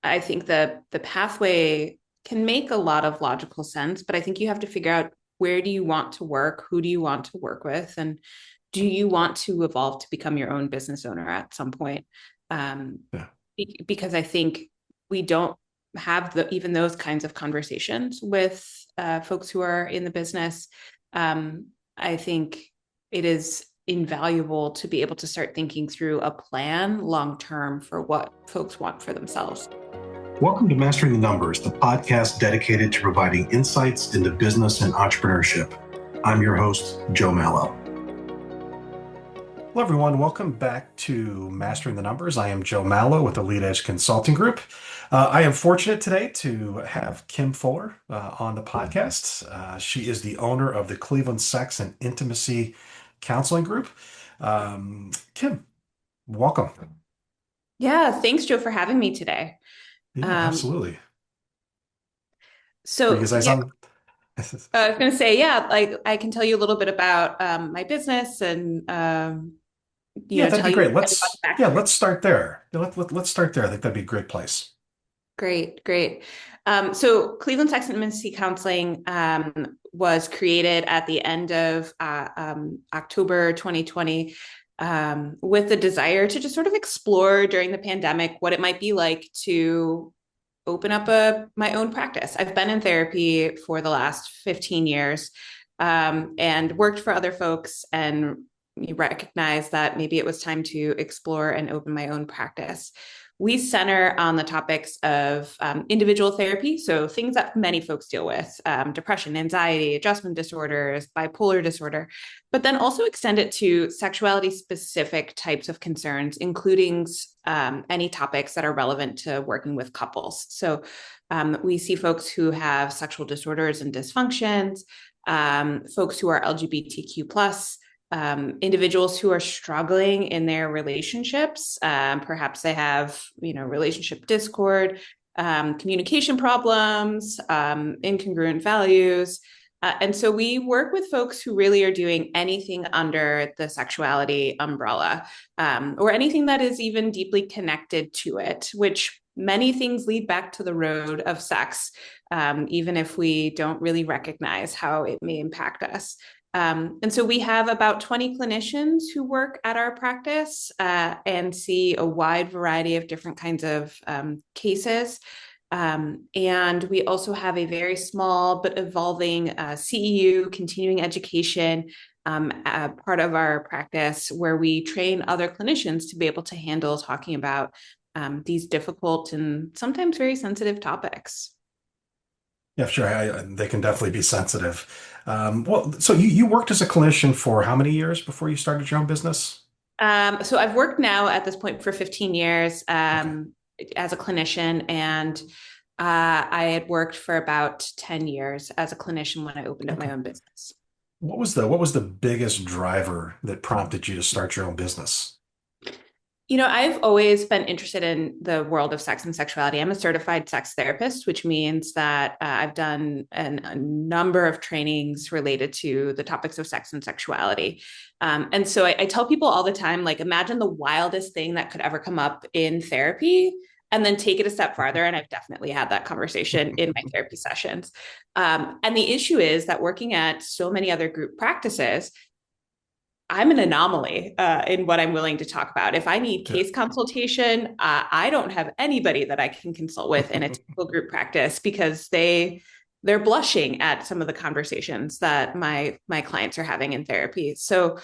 I think the pathway can make a lot of logical sense, but I think you have to figure out where do you want to work, who do you want to work with, and do you want to evolve to become your own business owner at some point? Um, Yeah. because I think we don't have even those kinds of conversations with folks who are in the business. I think it is invaluable to be able to start thinking through a plan long term for what folks want for themselves. Welcome to Mastering the Numbers, the podcast dedicated to providing insights into business and entrepreneurship. I'm your host, Joe Mallo. Hello, everyone. Welcome back to Mastering the Numbers. I am Joe Mallo with the Lead Edge Consulting Group. I am fortunate today to have Kim Fuller on the podcast. She is the owner of the Cleveland Sex and Intimacy Counseling Group. Kim, welcome. Yeah, thanks, Joe, for having me today. Yeah, Um, absolutely. Were you so going to say yeah, something? I was going to say, yeah, like I can tell you a little bit about my business and Yeah, that'd tell be you great. kind of about Let's the yeah, backstory. let's start there. Let's start there. I think that'd be a great place. Great, great. So Cleveland Sex and Intimacy Counseling was created at the end of October 2020 with the desire to just sort of explore during the pandemic what it might be like to open up my own practice. I've been in therapy for the last 15 years and worked for other folks and recognized that maybe it was time to explore and open my own practice. We center on the topics of individual therapy, so things that many folks deal with, depression, anxiety, adjustment disorders, bipolar disorder, but then also extend it to sexuality specific types of concerns, including any topics that are relevant to working with couples. So we see folks who have sexual disorders and dysfunctions, folks who are LGBTQ plus, individuals who are struggling in their relationships. Perhaps they have, relationship discord, communication problems, incongruent values. And so we work with folks who really are doing anything under the sexuality umbrella, or anything that is even deeply connected to it, which many things lead back to the road of sex, even if we don't really recognize how it may impact us. And so we have about 20 clinicians who work at our practice and see a wide variety of different kinds of cases. And we also have a very small but evolving CEU, continuing education, part of our practice where we train other clinicians to be able to handle talking about these difficult and sometimes very sensitive topics. Yeah, sure. They can definitely be sensitive. Well, so you worked as a clinician for how many years before you started your own business? So I've worked now at this point for 15 years Okay. as a clinician, and I had worked for about 10 years as a clinician when I opened up my Okay. own business. What was the biggest driver that prompted you to start your own business? I've always been interested in the world of sex and sexuality. I'm a certified sex therapist, which means that I've done a number of trainings related to the topics of sex and sexuality. And so I tell people all the time, like, imagine the wildest thing that could ever come up in therapy and then take it a step farther. And I've definitely had that conversation in my therapy sessions. And the issue is that working at so many other group practices, I'm an anomaly in what I'm willing to talk about. If I need Yeah. case consultation, I don't have anybody that I can consult with in a typical group practice because they're blushing at some of the conversations that my clients are having in therapy. So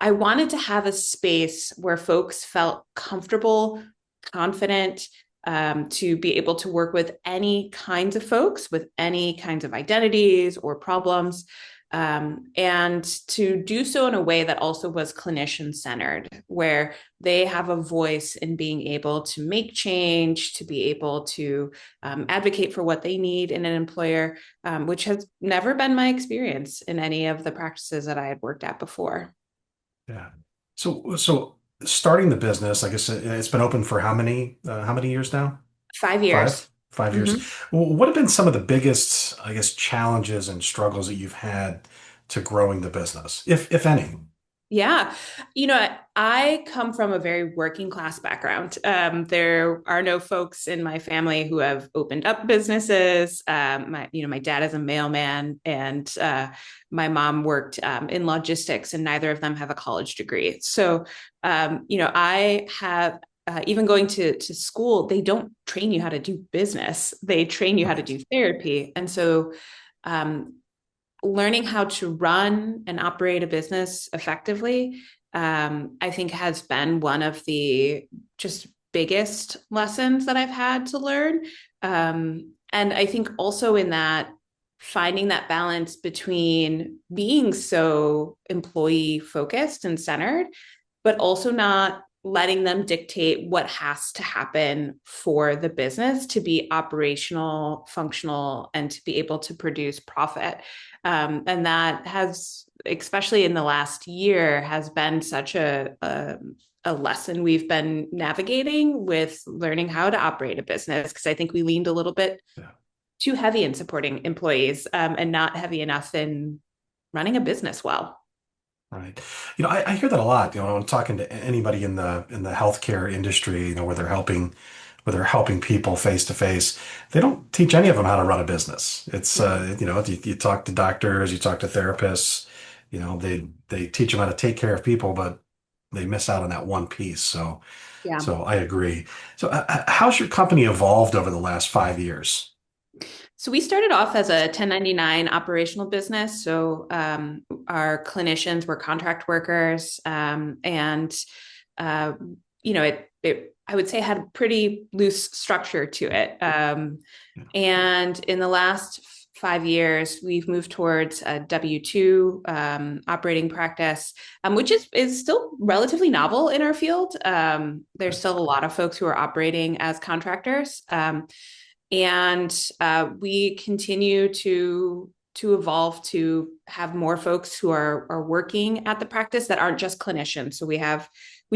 I wanted to have a space where folks felt comfortable, confident, to be able to work with any kinds of folks with any kinds of identities or problems, and to do so in a way that also was clinician centered, where they have a voice in being able to make change, to be able to advocate for what they need in an employer, which has never been my experience in any of the practices that I had worked at before. Yeah. So starting the business, I guess it's been open for how many years now? 5 years. Five? 5 years. Mm-hmm. What have been some of the biggest, I guess, challenges and struggles that you've had to growing the business, if any? Yeah. I come from a very working class background. There are no folks in my family who have opened up businesses. My dad is a mailman, and my mom worked in logistics, and neither of them have a college degree. So, I have even going to school, they don't train you how to do business. They train you how to Right. do therapy. And so, um, learning how to run and operate a business effectively, I think has been one of the just biggest lessons that I've had to learn. And I think also in that, finding that balance between being so employee focused and centered, but also not letting them dictate what has to happen for the business to be operational, functional, and to be able to produce profit. And that has, especially in the last year, has been such a lesson we've been navigating with learning how to operate a business. Because I think we leaned a little bit Yeah. too heavy in supporting employees, and not heavy enough in running a business well. Right. I hear that a lot, when I'm talking to anybody in the healthcare industry, where they're helping people face to face. They don't teach any of them how to run a business. It's you talk to doctors, you talk to therapists, they teach them how to take care of people, but they miss out on that one piece. So Yeah. so I agree. So how's your company evolved over the last 5 years? So we started off as a 1099 operational business. So our clinicians were contract workers, and uh, it I would say had a pretty loose structure to it. Yeah. And in the last 5 years, we've moved towards a W-2 operating practice, which is still relatively novel in our field. There's still a lot of folks who are operating as contractors. And we continue to evolve to have more folks who are working at the practice that aren't just clinicians. So we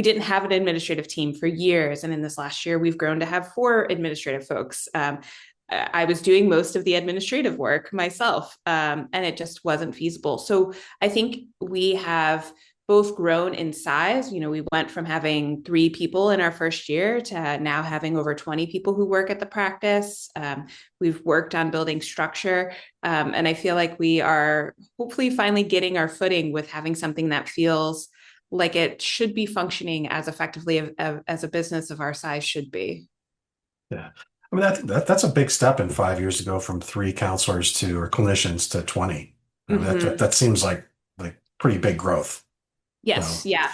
didn't have an administrative team for years, and in this last year, we've grown to have 4 administrative folks. I was doing most of the administrative work myself, and it just wasn't feasible. So I think we have both grown in size. We went from having 3 people in our first year to now having over 20 people who work at the practice. We've worked on building structure, and I feel like we are hopefully finally getting our footing with having something that feels like it should be functioning as effectively as a business of our size should be. Yeah. I mean, that's a big step in 5 years ago from three counselors to or clinicians to 20. I mean, that, Mm-hmm. that seems like pretty big growth. Yes, So yeah.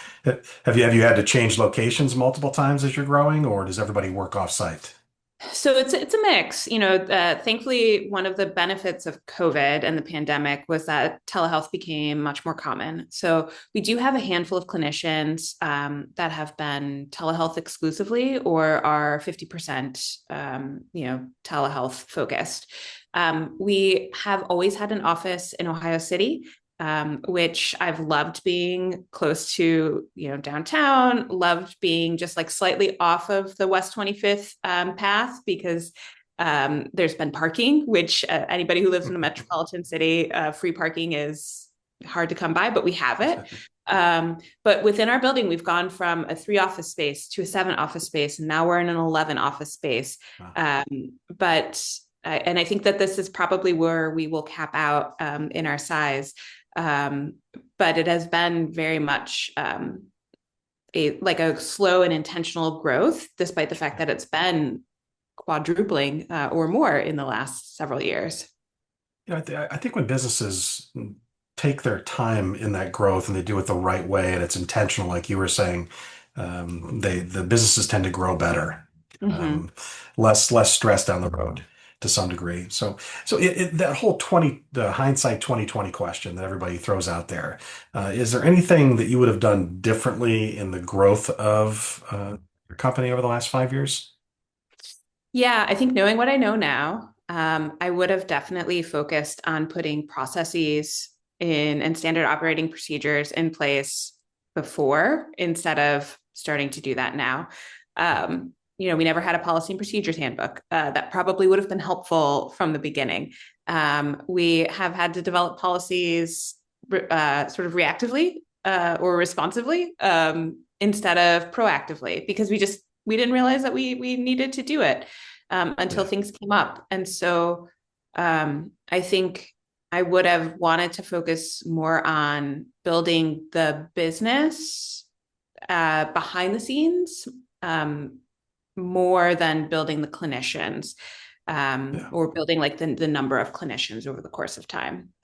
have you had to change locations multiple times as you're growing, or does everybody work off site? So it's a mix. Thankfully, one of the benefits of COVID and the pandemic was that telehealth became much more common. So we do have a handful of clinicians that have been telehealth exclusively or are 50%, telehealth focused. We have always had an office in Ohio City, which I've loved being close to, downtown, loved being just like slightly off of the West 25th path because there's been parking, which anybody who lives in a metropolitan city, free parking is hard to come by, but we have it. But within our building, we've gone from a 3 office space to a 7 office space, and now we're in an 11 office space. Wow. But and I think that this is probably where we will cap out in our size. Um, but it has been very much a slow and intentional growth, despite the fact that it's been quadrupling or more in the last several years. I think when businesses take their time in that growth and they do it the right way and it's intentional, like you were saying, the businesses tend to grow better, Mm-hmm. um, less stress down the road to some degree. So that whole the hindsight 2020 question that everybody throws out there, is there anything that you would have done differently in the growth of your company over the last 5 years? Yeah, I think knowing what I know now, I would have definitely focused on putting processes in and standard operating procedures in place before instead of starting to do that now. We never had a policy and procedures handbook. That probably would have been helpful from the beginning. We have had to develop policies sort of reactively or responsively instead of proactively, because we didn't realize that we needed to do it until Yeah. things came up. And so I think I would have wanted to focus more on building the business behind the scenes, more than building the clinicians, Yeah. or building like the number of clinicians over the course of time.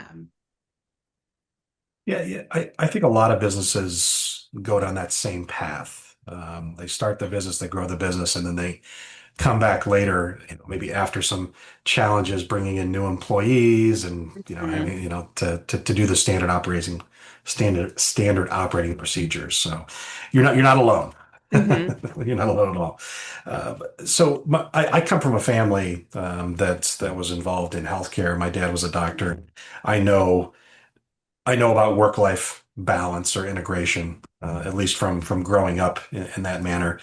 Yeah, yeah. I think a lot of businesses go down that same path. They start the business, they grow the business, and then they come back later, maybe after some challenges, bringing in new employees and, Mhm. having, to do the standard operating procedures. So you're not alone. Mhm. You're not alone at all. I come from a family that was involved in healthcare. My dad was a doctor. I know I know about work-life balance or integration, at least from growing up in that manner.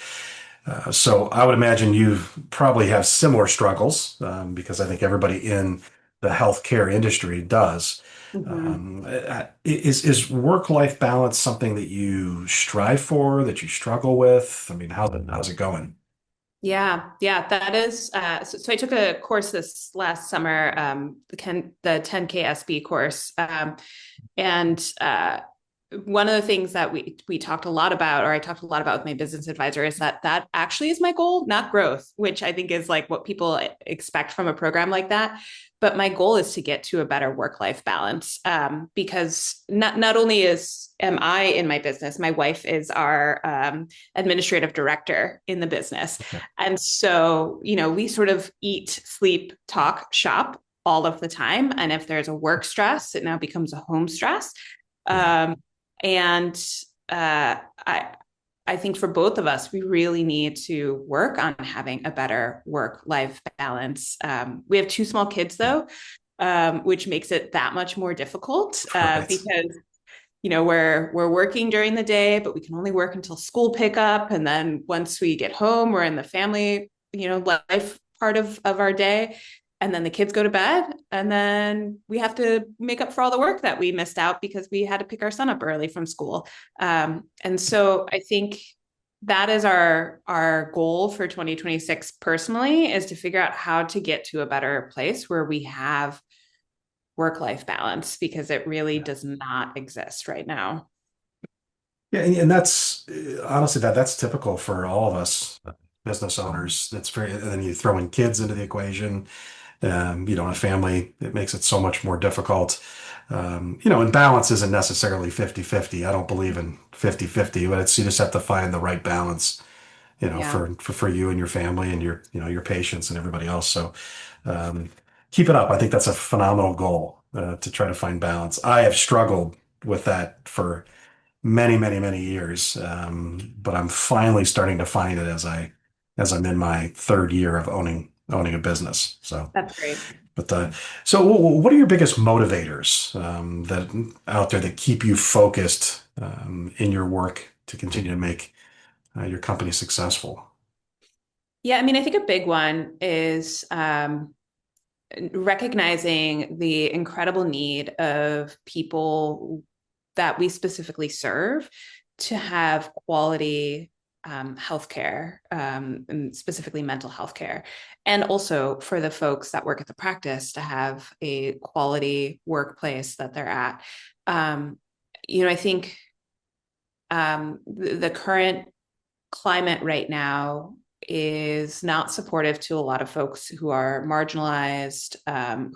So I would imagine you probably have similar struggles, because I think everybody in the healthcare industry does. Mhm. Is work-life balance something that you strive for, that you struggle with? I mean, how's it going? Yeah, that is. So I took a course this last summer, the 10K SB course, and one of the things that we talked a lot about, or I talked a lot about with my business advisor, is that actually is my goal, not growth, which I think is like what people expect from a program like that. But my goal is to get to a better work-life balance, because not only am I in my business, my wife is our administrative director in the business, Okay. and so we sort of eat, sleep, talk, shop all of the time. And if there's a work stress, it now becomes a home stress. Yeah. Um, and I I think for both of us, we really need to work on having a better work-life balance. We have two small kids, though, which makes it that much more difficult, Right. because we're working during the day, but we can only work until school pickup, and then once we get home, we're in the family life part of our day, and then the kids go to bed, and then we have to make up for all the work that we missed out because we had to pick our son up early from school. And so I think that is our goal for 2026 personally, is to figure out how to get to a better place where we have work-life balance, because it really Yeah. does not exist right now. Yeah, and that's honestly that's typical for all of us business owners. That's very, and then you throw in kids into the equation. A family, it makes it so much more difficult. And balance isn't necessarily 50-50. I don't believe in 50-50, but you just have to find the right balance, Yeah, for you and your family and your patients and everybody else. So, um, keep it up. I think that's a phenomenal goal, to try to find balance. I have struggled with that for many, many, many years. But I'm finally starting to find it as I'm in my third year of owning a business. So, that's great. but what are your biggest motivators, that out there that keep you focused, in your work to continue to make, your company successful? Yeah, I mean, I think a big one is recognizing the incredible need of people that we specifically serve to have quality healthcare, and specifically mental health care. And also for the folks that work at the practice to have a quality workplace that they're at. I think the current climate right now is not supportive to a lot of folks who are marginalized,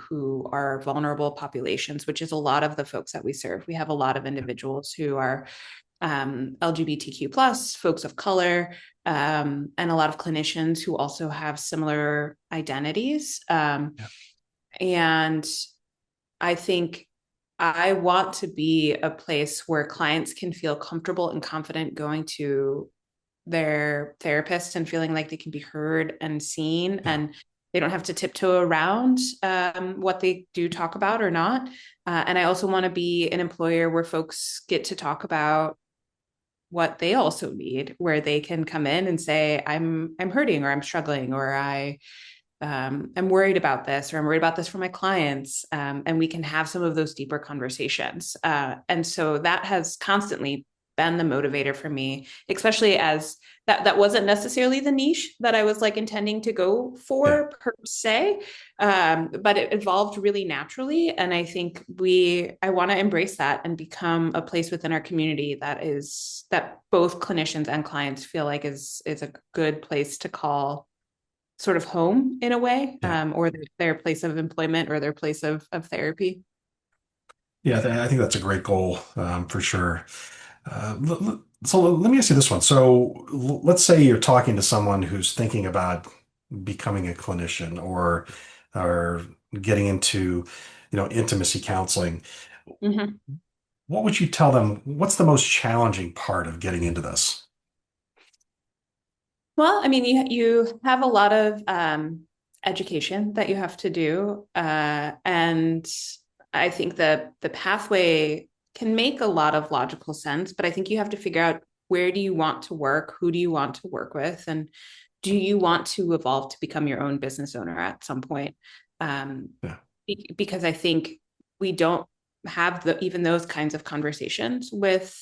who are vulnerable populations, which is a lot of the folks that we serve. We have a lot of individuals who are LGBTQ plus, folks of color, and a lot of clinicians who also have similar identities. Yeah. And I think I want to be a place where clients can feel comfortable and confident going to their therapist and feeling like they can be heard and seen, Yeah. and they don't have to tiptoe around what they do talk about or not. And I also want to be an employer where folks get to talk about what they also need, where they can come in and say, I'm hurting, or I'm struggling, or I'm worried about this, or I'm worried about this for my clients. And we can have some of those deeper conversations. And so that has constantly been the motivator for me, especially as that wasn't necessarily the niche that I was like intending to go Yeah. for per se. But it evolved really naturally. And I think I want to embrace that and become a place within our community that both clinicians and clients feel like is a good place to call sort of home in a way, Yeah. or their place of employment or their place of therapy. Yeah. I think that's a great goal, for sure. So let me ask you this one. So let's say you're talking to someone who's thinking about becoming a clinician or getting into, intimacy counseling. Mm-hmm. What would you tell them? What's the most challenging part of getting into this? Well, I mean, you have a lot of education that you have to do, and I think the pathway can make a lot of logical sense, but I think you have to figure out where do you want to work, who do you want to work with, and do you want to evolve to become your own business owner at some point? Um, Yeah. because I think we don't have even those kinds of conversations with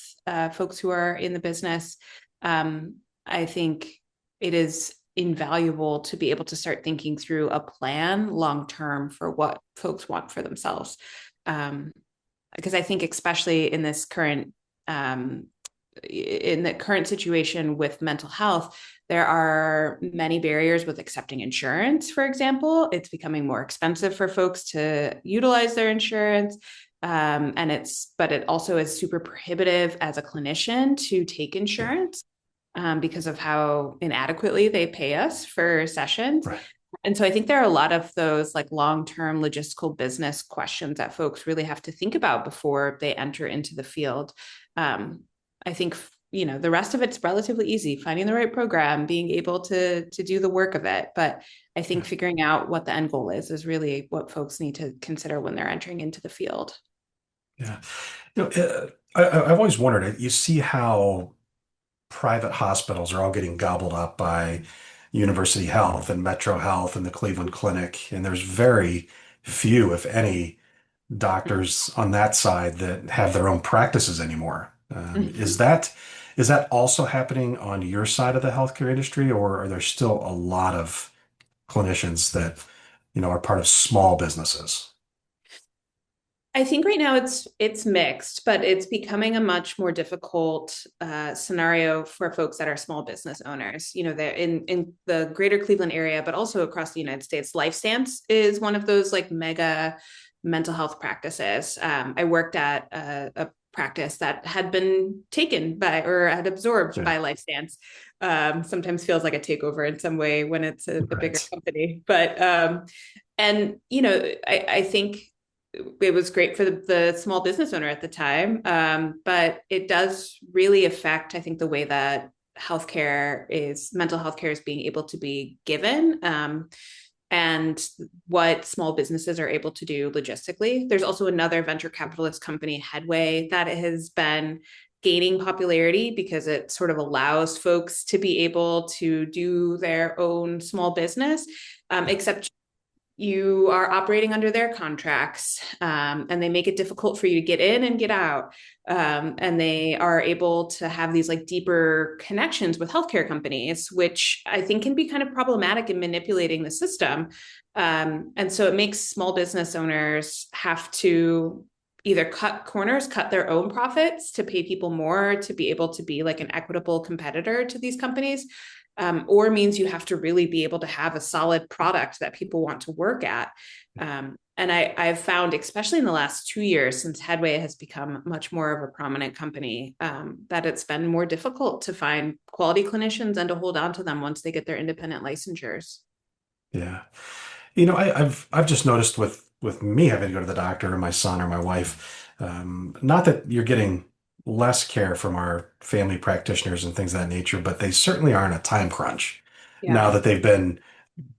folks who are in the business. I think it is invaluable to be able to start thinking through a plan long term for what folks want for themselves. Because I think, especially in the current situation with mental health, there are many barriers with accepting insurance, for example. It's becoming more expensive for folks to utilize their insurance. But it also is super prohibitive as a clinician to take Yeah. insurance, because of how inadequately they pay us for sessions. Right. And so I think there are a lot of those like long-term logistical business questions that folks really have to think about before they enter into the field. Um, I think, the rest of it's relatively easy, finding the right program, being able to do the work of it. But I think Yeah. figuring out what the end goal is really what folks need to consider when they're entering into the field. Yeah. I've always wondered, you see how private hospitals are all getting gobbled up by University Health and Metro Health and the Cleveland Clinic, and there's very few, if any, doctors on that side that have their own practices anymore. Mhm. Is that also happening on your side of the healthcare industry, or are there still a lot of clinicians that, are part of small businesses? I think right now it's mixed, but it's becoming a much more difficult scenario for folks that are small business owners. They're in the greater Cleveland area, but also across the United States. LifeStance is one of those like mega mental health practices. I worked at a practice that had been taken by or had absorbed Yeah. by LifeStance. Sometimes feels like a takeover in some way when it's a bigger Right. company, but and I think it was great for the small business owner at the time. But it does really affect, I think, the way that mental health care is being able to be given, and what small businesses are able to do logistically. There's also another venture capitalist company, Headway, that has been gaining popularity because it sort of allows folks to be able to do their own small business, Yeah. except you are operating under their contracts, and they make it difficult for you to get in and get out, and they are able to have these like deeper connections with healthcare companies, which I think can be kind of problematic in manipulating the system. And so it makes small business owners have to either cut corners, cut their own profits to pay people more to be able to be like an equitable competitor to these companies, or means you have to really be able to have a solid product that people want to work at. And I've found, especially in the last 2 years, since Headway has become much more of a prominent company, that it's been more difficult to find quality clinicians and to hold on to them once they get their independent licensures. Yeah. I've just noticed with me having to go to the doctor or my son or my wife, not that you're getting less care from our family practitioners and things of that nature, but they certainly aren't a time crunch Yeah. now that they've been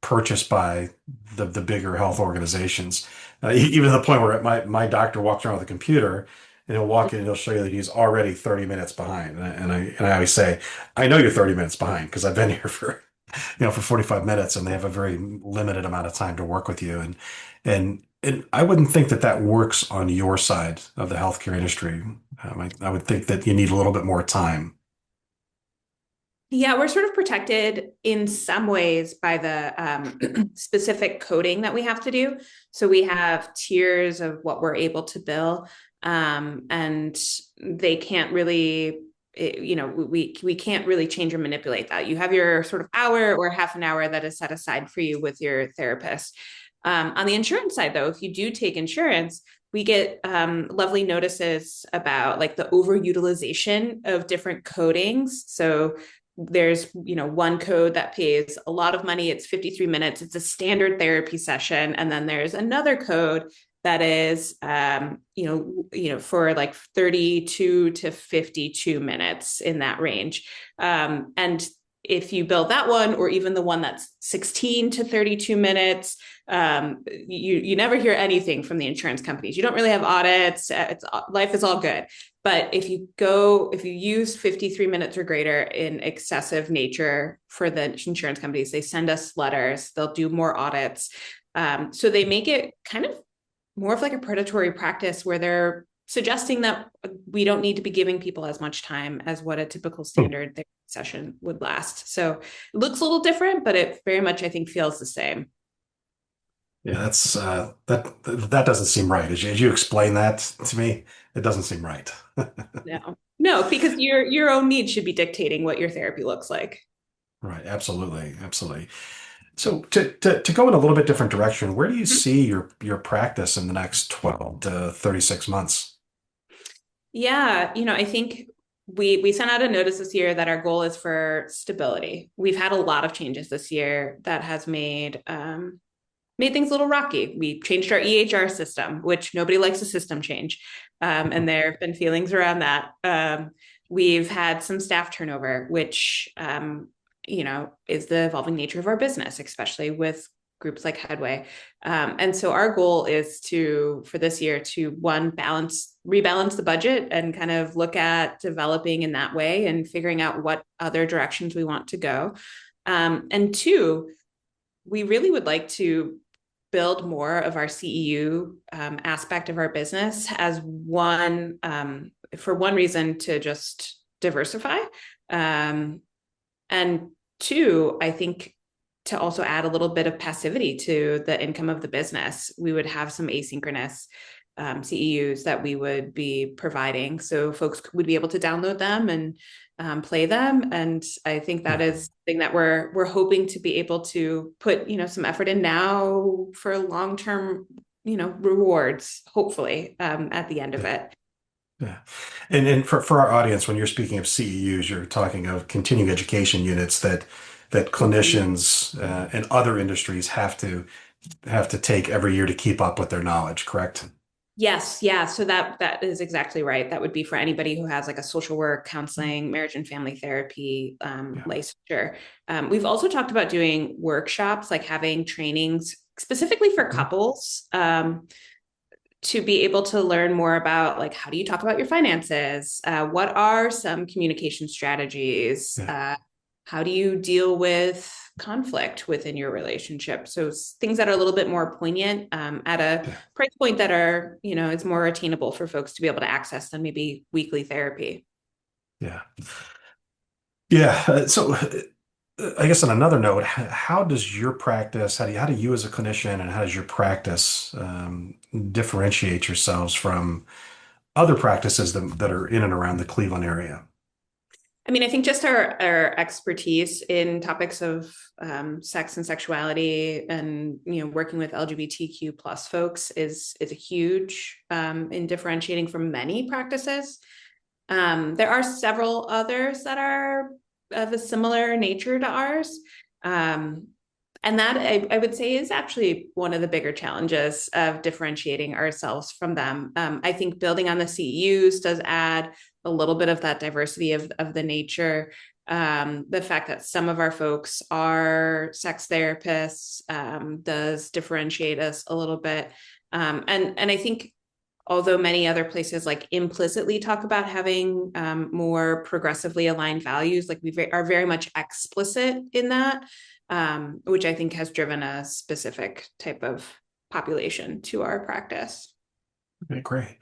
purchased by the bigger health organizations. Even to the point where my doctor walks around with a computer and he'll walk in and he'll show you that he's already 30 minutes behind. And I always say, I know you're 30 minutes behind because I've been here for for 45 minutes, and they have a very limited amount of time to work with you. And I wouldn't think that that works on your side of the healthcare industry. I would think that you need a little bit more time. Yeah, we're sort of protected in some ways by the specific coding that we have to do. So we have tiers of what we're able to bill, and they can't really, we can't really change or manipulate that. You have your sort of hour or half an hour that is set aside for you with your therapist. On the insurance side, though, if you do take insurance, we get lovely notices about like the overutilization of different codings. So there's one code that pays a lot of money. It's 53 minutes. It's a standard therapy session. And then there's another code that is for like 32 to 52 minutes, in that range. And if you build that one, or even the one that's 16 to 32 minutes, you never hear anything from the insurance companies. You don't really have audits. Life is all good. But if you use 53 minutes or greater in excessive nature for the insurance companies, they send us letters. They'll do more audits. So they make it kind of more of like a predatory practice, where they're suggesting that we don't need to be giving people as much time as what a typical standard therapy session would last. So it looks a little different, but it very much, I think, feels the same. Yeah, that doesn't seem right. As you explain that to me, it doesn't seem right. No, because your own needs should be dictating what your therapy looks like. Right, absolutely, absolutely. So to go in a little bit different direction, where do you see your practice in the next 12 to 36 months? Yeah, I think we sent out a notice this year that our goal is for stability. We've had a lot of changes this year that has made things a little rocky. We changed our EHR system, which nobody likes a system change. And there have been feelings around that. We've had some staff turnover, which, is the evolving nature of our business, especially with groups like Headway. And so our goal is for this year to rebalance the budget and kind of look at developing in that way and figuring out what other directions we want to go. And two, we really would like to build more of our CEU aspect of our business as for one reason, to just diversify. And two, I think, to also add a little bit of passivity to the income of the business. We would have some asynchronous CEUs that we would be providing, so folks would be able to download them and play them. And I think that is something that we're hoping to be able to put some effort in now for long-term rewards, hopefully, at the end of it. Yeah. And for our audience, when you're speaking of CEUs, you're talking of continuing education units that clinicians and other industries have to take every year to keep up with their knowledge, correct? Yes, yeah. So that is exactly right. That would be for anybody who has like a social work, counseling, marriage and family therapy Yeah. licensure. We've also talked about doing workshops, like having trainings specifically for couples, to be able to learn more about, like, how do you talk about your finances? What are some communication strategies? Yeah. How do you deal with conflict within your relationship? So things that are a little bit more poignant, at a Yeah. price point that are, it's more attainable for folks to be able to access than maybe weekly therapy. Yeah. Yeah. So I guess on another note, how does your practice, how do you as a clinician and how does your practice differentiate yourselves from other practices that are in and around the Cleveland area? I mean, I think just our expertise in topics of sex and sexuality, and working with LGBTQ plus folks is a huge in differentiating from many practices. There are several others that are of a similar nature to ours. And that I would say is actually one of the bigger challenges of differentiating ourselves from them. I think building on the CEUs does add a little bit of that diversity of the nature. The fact that some of our folks are sex therapists does differentiate us a little bit. And I think although many other places like implicitly talk about having more progressively aligned values, like we are very much explicit in that, which I think has driven a specific type of population to our practice. Okay, great.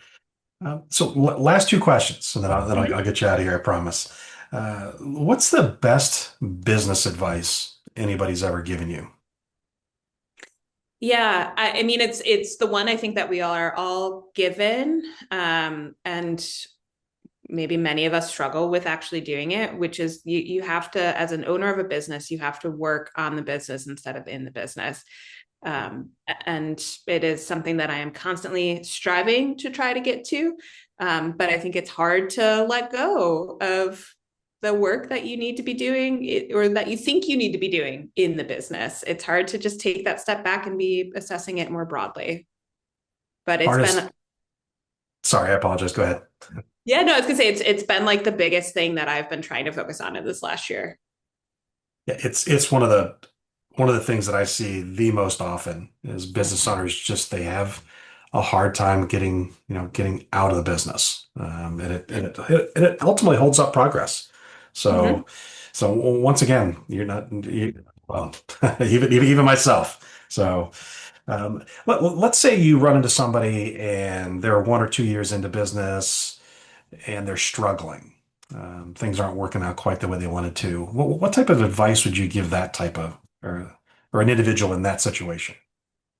So last two questions, and then I'll get you out of here, I promise. What's the best business advice anybody's ever given you? Yeah, I mean it's the one I think that we are all given, and maybe many of us struggle with actually doing it, which is you have to, as an owner of a business, you have to work on the business instead of in the business. And it is something that I am constantly striving to try to get to. But I think it's hard to let go of the work that you need to be doing or that you think you need to be doing in the business. It's hard to just take that step back and be assessing it more broadly. But it's Hardest. been, Sorry, I apologize. Go ahead. yeah, no, I was gonna say it's been like the biggest thing that I've been trying to focus on in this last year. Yeah, it's one of the things that I see the most often is business owners just they have a hard time getting out of the business, and it ultimately holds up progress. Mm-hmm. So so once again, you're not well, even myself. So let's say you run into somebody and they're 1 or 2 years into business and they're struggling. Things aren't working out quite the way they wanted to. What type of advice would you give that type of or an individual in that situation?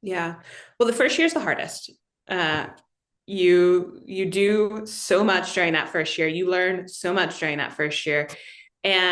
Yeah. Well, the first year is the hardest. Uh, you do so much during that first year. You learn so much during that first year. And